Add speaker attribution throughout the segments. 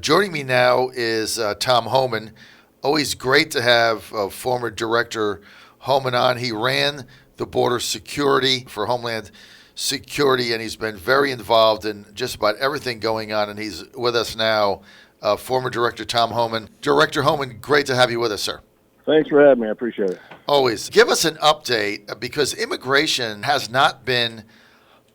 Speaker 1: Joining me now is Tom Homan. Always great to have former Director Homan on. He ran the border security for Homeland Security, and he's been very involved in just about everything going on, and he's with us now, former Director Tom Homan. Director Homan, great to have you with us, sir.
Speaker 2: Thanks for having me. I appreciate it.
Speaker 1: Always. Give us an update, because immigration has not been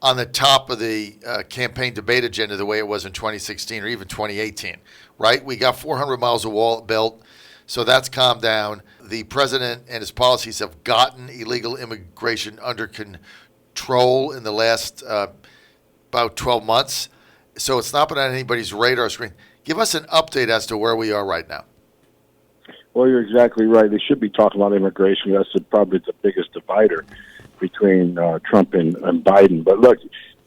Speaker 1: on the top of the campaign debate agenda the way it was in 2016 or even 2018, right? We got 400 miles of wall built, so that's calmed down. The president and his policies have gotten illegal immigration under control in the last about 12 months, so it's not been on anybody's radar screen. Give us an update as to where we are right now.
Speaker 2: Well, you're exactly right. They should be talking about immigration. That's probably the biggest divider between Trump and Biden. But look,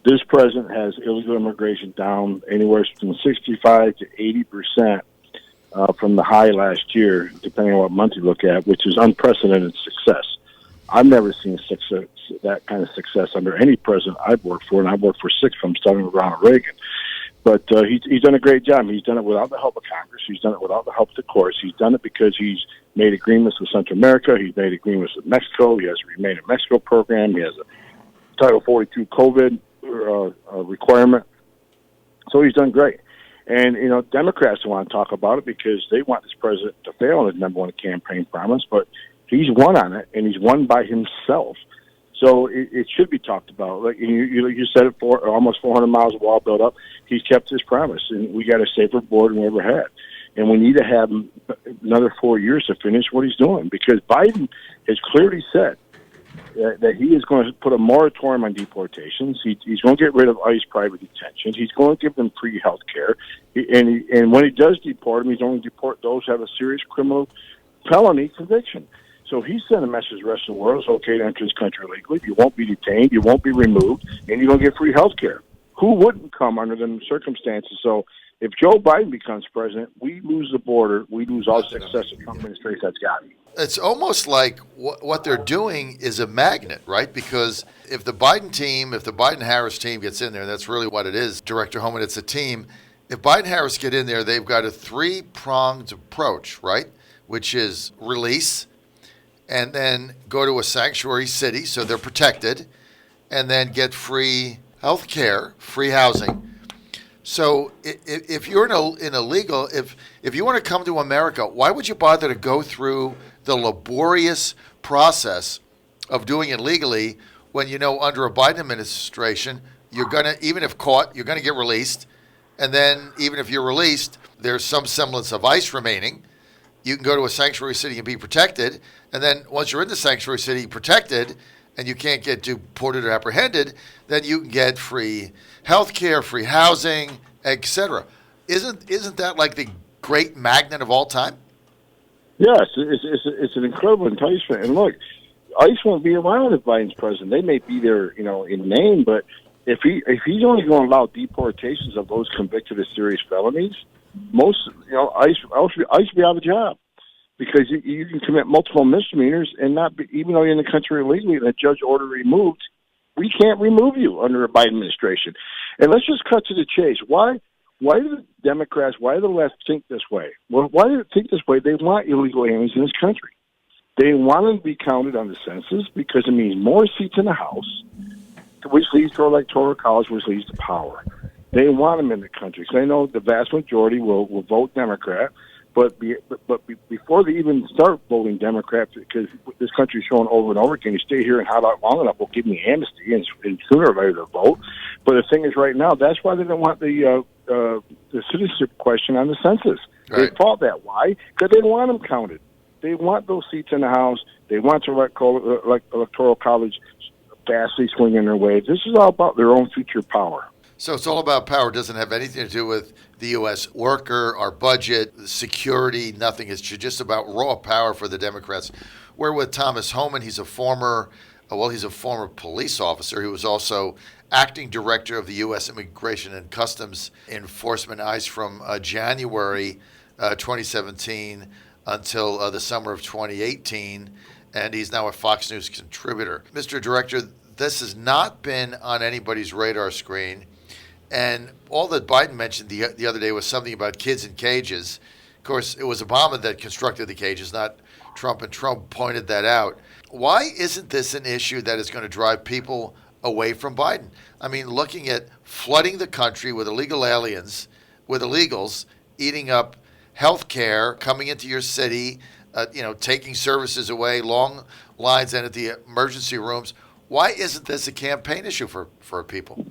Speaker 2: this president has illegal immigration down anywhere from 65 to 80% from the high last year, depending on what month you look at, which is unprecedented success. I've never seen that kind of success under any president I've worked for, and I've worked for 6 from starting with Ronald Reagan. But he's done a great job. He's done it without the help of Congress. He's done it without the help of the courts. He's done it because he's made agreements with Central America. He's made agreements with Mexico. He has a Remain in Mexico program. He has a Title 42 COVID requirement. So he's done great. And, you know, Democrats don't want to talk about it because they want this president to fail on his number one campaign promise. But he's won on it, and he's won by himself. So it should be talked about. Like you said it, for almost 400 miles of wall built up. He's kept his promise, and we got a safer border than we ever had. And we need to have another 4 years to finish what he's doing, because Biden has clearly said that he is going to put a moratorium on deportations. He's going to get rid of ICE private detention. He's going to give them free health care. And when he does deport them, he's only deport those who have a serious criminal felony conviction. So he sent a message to the rest of the world: it's okay to enter this country illegally. You won't be detained, you won't be removed, and you're going to get free health care. Who wouldn't come under them circumstances? So if Joe Biden becomes president, we lose the border. We lose all success the Trump administration has gotten.
Speaker 1: It's almost like what they're doing is a magnet, right? Because if the Biden-Harris team gets in there, that's really what it is, Director Homan, it's a team. If Biden-Harris get in there, they've got a 3-pronged approach, right? Which is release, and then go to a sanctuary city so they're protected, and then get free health care, free housing. So if you're in a legal, if you want to come to America, why would you bother to go through the laborious process of doing it legally when you know under a Biden administration, you're going to, even if caught, you're going to get released. And then even if you're released, there's some semblance of ICE remaining. You can go to a sanctuary city and be protected. And then once you're in the sanctuary city protected and you can't get deported or apprehended, then you can get free health care, free housing, etc. Isn't that like the great magnet of all time?
Speaker 2: Yes, it's an incredible enticement. And look, ICE won't be around if Biden's president. They may be there, you know, in name, but if he's only going to allow deportations of those convicted of serious felonies, most, you know, ICE will be out of a job, because you can commit multiple misdemeanors and not be, even though you're in the country illegally and a judge order removed, we can't remove you under a Biden administration. And let's just cut to the chase. Why do the Democrats, why do the left think this way? Well, why do they think this way? They want illegal aliens in this country. They want them to be counted on the census because it means more seats in the House, which leads to electoral college, which leads to power. They want them in the country because they know the vast majority will vote Democrat. But before they even start voting Democrat, because this country's shown over and over, can you stay here and hold out long enough? We'll give you amnesty, and sooner or later they'll vote. But the thing is, right now, that's why they don't want the citizenship question on the census. Right. They fought that. Why? Because they don't want them counted. They want those seats in the House. They want to electoral college vastly swinging their way. This is all about their own future power.
Speaker 1: So it's all about power. It doesn't have anything to do with the U.S. worker, our budget, security, nothing. It's just about raw power for the Democrats. We're with Thomas Homan. He's a former police officer. He was also acting director of the U.S. Immigration and Customs Enforcement, ICE, from January 2017 until the summer of 2018. And he's now a Fox News contributor. Mr. Director, this has not been on anybody's radar screen. And all that Biden mentioned the other day was something about kids in cages. Of course, it was Obama that constructed the cages, not Trump, and Trump pointed that out. Why isn't this an issue that is going to drive people away from Biden? I mean, looking at flooding the country with illegal aliens, with illegals, eating up health care, coming into your city, taking services away, long lines and at the emergency rooms. Why isn't this a campaign issue for people?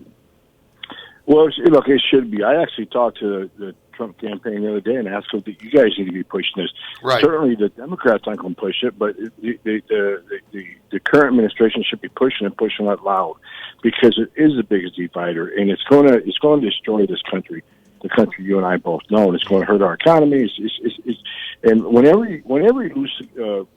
Speaker 2: Well, look, it should be. I actually talked to the Trump campaign the other day and asked them that you guys need to be pushing this.
Speaker 1: Right.
Speaker 2: Certainly the Democrats aren't going to push it, but the current administration should be pushing it loud, because it is the biggest divider, and it's going to destroy this country. The country you and I both know, and it's going to hurt our economy. And whenever you lose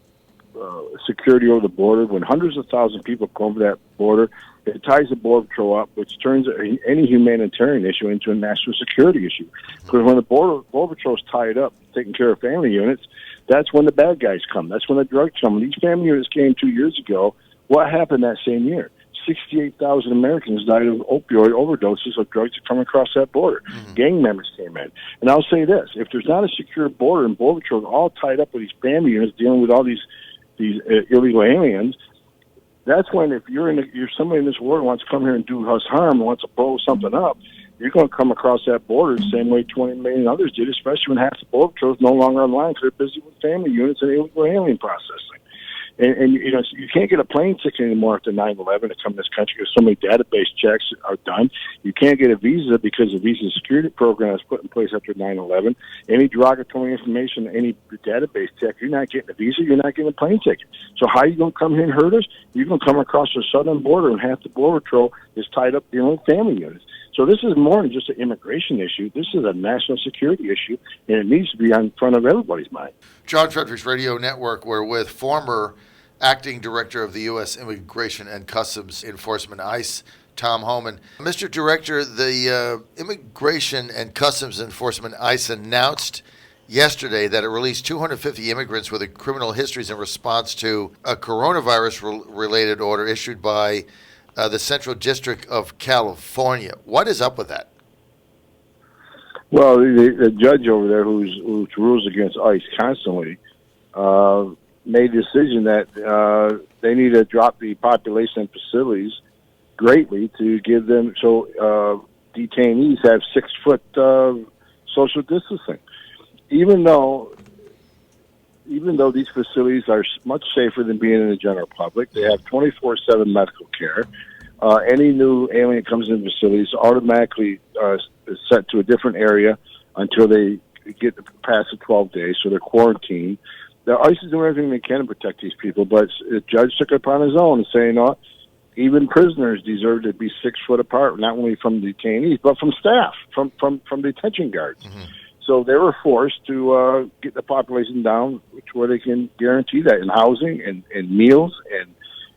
Speaker 2: security over the border, when hundreds of thousands of people come over that border, it ties the Border Patrol up, which turns any humanitarian issue into a national security issue. Because when the Border Patrol is tied up, taking care of family units, that's when the bad guys come. That's when the drugs come. When these family units came 2 years ago, what happened that same year? 68,000 Americans died of opioid overdoses of drugs that come across that border. Mm-hmm. Gang members came in. And I'll say this, if there's not a secure border and Border Patrol are all tied up with these family units dealing with all these illegal aliens, that's when, if you're somebody in this world who wants to come here and do us harm, wants to blow something up, you're going to come across that border the same way 20 million others did, especially when half the Border Patrol is no longer online because they're busy with family units and illegal alien processing. And you can't get a plane ticket anymore after 9/11 to come to this country because so many database checks are done. You can't get a visa because the visa security program is put in place after 9/11. Any derogatory information, any database check, you're not getting a visa, you're not getting a plane ticket. So how are you going to come here and hurt us? You're going to come across the southern border and half the Border Patrol is tied up dealing with family units. So this is more than just an immigration issue. This is a national security issue, and it needs to be in front of everybody's mind.
Speaker 1: John Fredericks Radio Network, we're with former Acting Director of the U.S. Immigration and Customs Enforcement, ICE, Tom Homan. Mr. Director, the Immigration and Customs Enforcement, ICE, announced yesterday that it released 250 immigrants with criminal histories in response to a coronavirus-related order issued by the Central District of California. What is up with that?
Speaker 2: Well, the judge over there who rules against ICE constantly made a decision that they need to drop the population in facilities greatly to give them detainees have 6 foot social distancing. Even though these facilities are much safer than being in the general public, they have 24/7 medical care. Any new alien comes in facilities automatically is sent to a different area until they get past the 12 days, so they're quarantined. The ICE is doing everything they can to protect these people, but the judge took it upon his own and saying, even prisoners deserve to be 6 foot apart, not only from detainees, but from staff, from detention guards. Mm-hmm. So they were forced to get the population down where they can guarantee that in housing and meals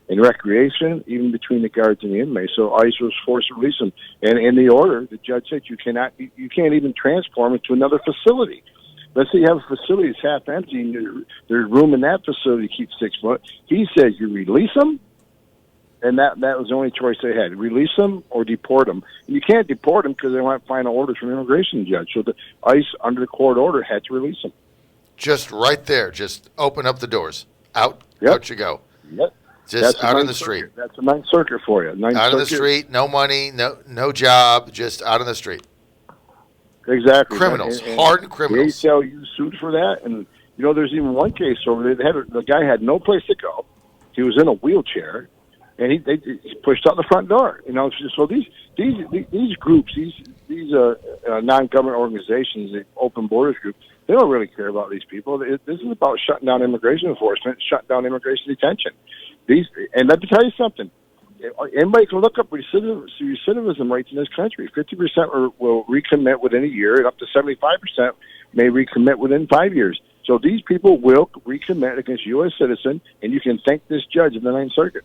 Speaker 2: and recreation, even between the guards and the inmates. So ICE was forced to release them. And in the order, the judge said you can't even transform it to another facility. Let's say you have a facility that's half empty and there's room in that facility to keep 6 foot. He says you release them, and that was the only choice they had. Release them or deport them. And you can't deport them because they want final orders from the immigration judge. So the ICE, under the court order, had to release them.
Speaker 1: Just right there. Just open up the doors. Out you go.
Speaker 2: Yep.
Speaker 1: Just out in the street.
Speaker 2: That's a Ninth Circuit for you.
Speaker 1: Out in the street, no money, no job, just out on the street.
Speaker 2: Exactly.
Speaker 1: Criminals, hardened criminals.
Speaker 2: The ACLU sued for that, and there's even one case over there. The guy had no place to go. He was in a wheelchair, and he pushed out the front door. So these groups, these non-government organizations, the Open Borders group, they don't really care about these people. This is about shutting down immigration enforcement, shutting down immigration detention. And let me tell you something. Anybody can look up recidivism rates in this country. 50% will recommit within a year, and up to 75% may recommit within 5 years. So these people will recommit against U.S. citizens, and you can thank this judge in the Ninth Circuit.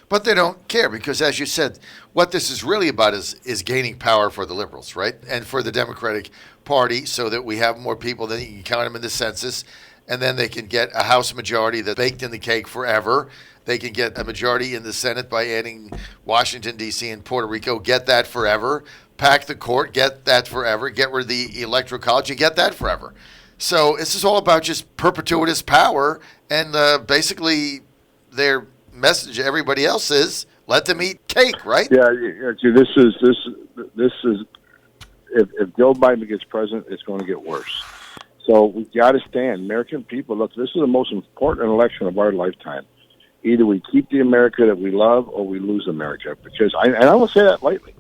Speaker 1: But they don't care because, as you said, what this is really about is gaining power for the liberals, right? And for the Democratic Party, so that we have more people, then you can count them in the census, and then they can get a House majority that's baked in the cake forever. They can get a majority in the Senate by adding Washington, D.C. and Puerto Rico, get that forever. pack the court, get that forever. Get rid of the electoral college, you get that forever. So this is all about just perpetuitous power, and basically their message to everybody else is let them eat cake, right?
Speaker 2: Yeah. See, this is if Joe Biden gets president, it's going to get worse. So we've got to stand. American people, look, this is the most important election of our lifetime. Either we keep the America that we love or we lose America. Because I will say that lightly.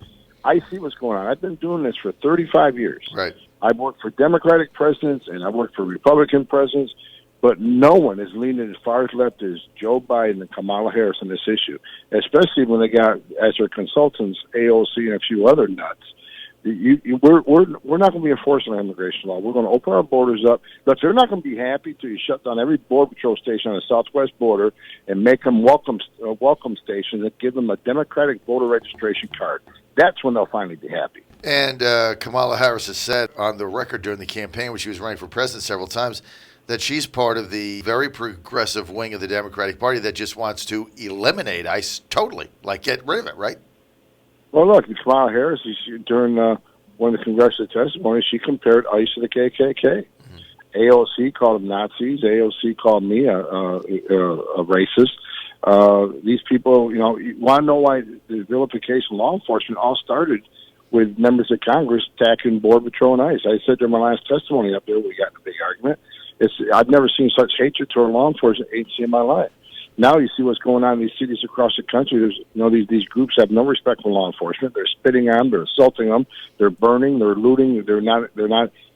Speaker 2: I see what's going on. I've been doing this for 35 years.
Speaker 1: Right.
Speaker 2: I've worked for Democratic presidents and I've worked for Republican presidents, but no one is leaning as far as left as Joe Biden and Kamala Harris on this issue, especially when they got, as their consultants, AOC and a few other nuts. We're not going to be enforcing our immigration law. We're going to open our borders up. Look, they're not going to be happy till you shut down every Border Patrol station on the southwest border and make them welcome stations that give them a Democratic voter registration card. That's when they'll finally be happy.
Speaker 1: And Kamala Harris has said on the record during the campaign, when she was running for president several times, that she's part of the very progressive wing of the Democratic Party that just wants to eliminate ICE totally, like get rid of it, right?
Speaker 2: Well, look, Kamala Harris, during one of the congressional testimonies, she compared ICE to the KKK. Mm-hmm. AOC called them Nazis. AOC called me a racist. These people, you want to know why the vilification of law enforcement all started with members of Congress attacking Border Patrol and ICE. I said during my last testimony up there, we got in a big argument. I've never seen such hatred toward law enforcement agency in my life. Now you see what's going on in these cities across the country. There's, these groups have no respect for law enforcement. They're spitting on them. They're assaulting them. They're burning. They're looting. They're not.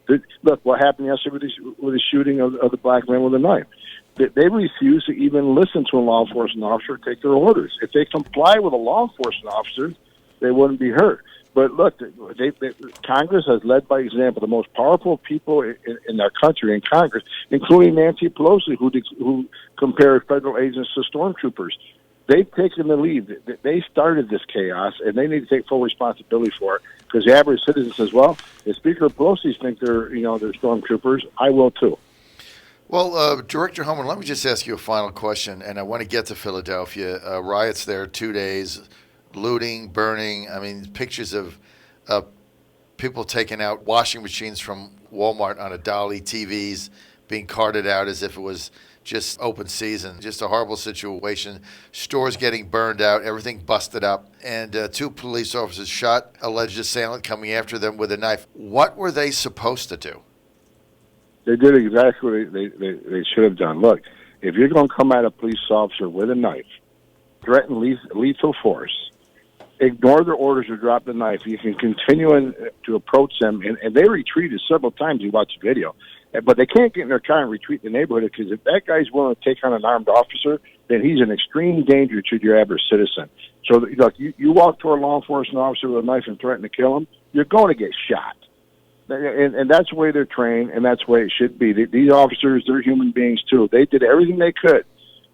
Speaker 2: Look what happened yesterday with the shooting of the black man with a knife. They refuse to even listen to a law enforcement officer or take their orders. If they comply with a law enforcement officer, they wouldn't be hurt. But look, Congress has led by example. The most powerful people in our country in Congress, including Nancy Pelosi, who compared federal agents to stormtroopers. They've taken the lead. They started this chaos, and they need to take full responsibility for it. Because the average citizen says, "Well, if Speaker Pelosi thinks they're stormtroopers, I will too."
Speaker 1: Well, Director Homan, let me just ask you a final question, and I want to get to Philadelphia. Riots there, 2 days. Looting, burning, pictures of people taking out washing machines from Walmart on a dolly, TVs being carted out as if it was just open season. Just a horrible situation. Stores getting burned out, everything busted up, and 2 police officers shot alleged assailant coming after them with a knife. What were they supposed to do?
Speaker 2: They did exactly what they should have done. Look, if you're going to come at a police officer with a knife, threaten lethal force, ignore their orders or drop the knife. You can continue to approach them, and they retreated several times. You watch the video, but they can't get in their car and retreat the neighborhood because if that guy's willing to take on an armed officer, then he's an extreme danger to your average citizen. So, look, you walk toward a law enforcement officer with a knife and threaten to kill him, you're going to get shot. And that's the way they're trained, and that's the way it should be. These officers, they're human beings too. They did everything they could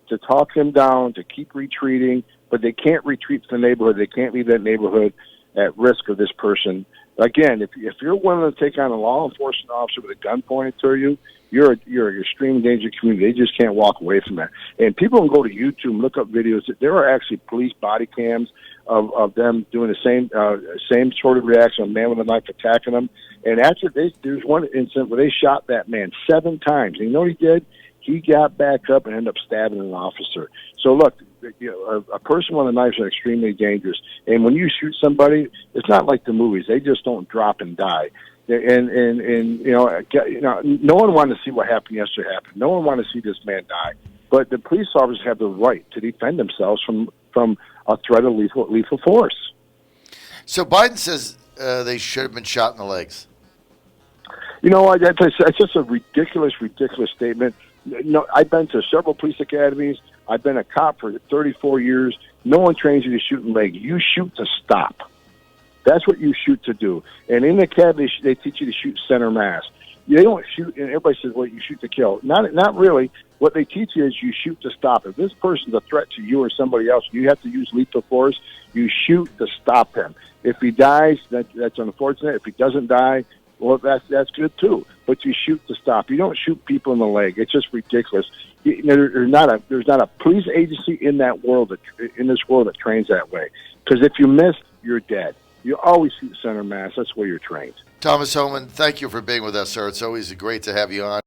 Speaker 2: to talk him down, to keep retreating, but they can't retreat to the neighborhood. They can't leave that neighborhood at risk of this person. Again, if you're willing to take on a law enforcement officer with a gun pointed to you, you're an extreme danger community. They just can't walk away from that. And people can go to YouTube and look up videos. There are actually police body cams of them doing the same sort of reaction, a man with a knife attacking them. And after there's one incident where they shot that man 7 times. And you know what he did? He got back up and ended up stabbing an officer. So look, a person with a knife is extremely dangerous. And when you shoot somebody, it's not like the movies. They just don't drop and die. And no one wanted to see what happened yesterday happen. No one wanted to see this man die. But the police officers have the right to defend themselves from a threat of lethal force.
Speaker 1: So Biden says they should have been shot in the legs.
Speaker 2: That's just a ridiculous statement. No, I've been to several police academies. I've been a cop for 34 years. No one trains you to shoot in the leg. You shoot to stop. That's what you shoot to do. And in the academy, they teach you to shoot center mass. They don't shoot, and everybody says, well, you shoot to kill. Not really. What they teach you is you shoot to stop. If this person's a threat to you or somebody else, you have to use lethal force. You shoot to stop him. If he dies, that's unfortunate. If he doesn't die, well, that's good too. But you shoot to stop. You don't shoot people in the leg. It's just ridiculous. There's not a police agency in this world that trains that way. Because if you miss, you're dead. You always see the center mass. That's where you're trained.
Speaker 1: Thomas Homan, thank you for being with us, sir. It's always great to have you on.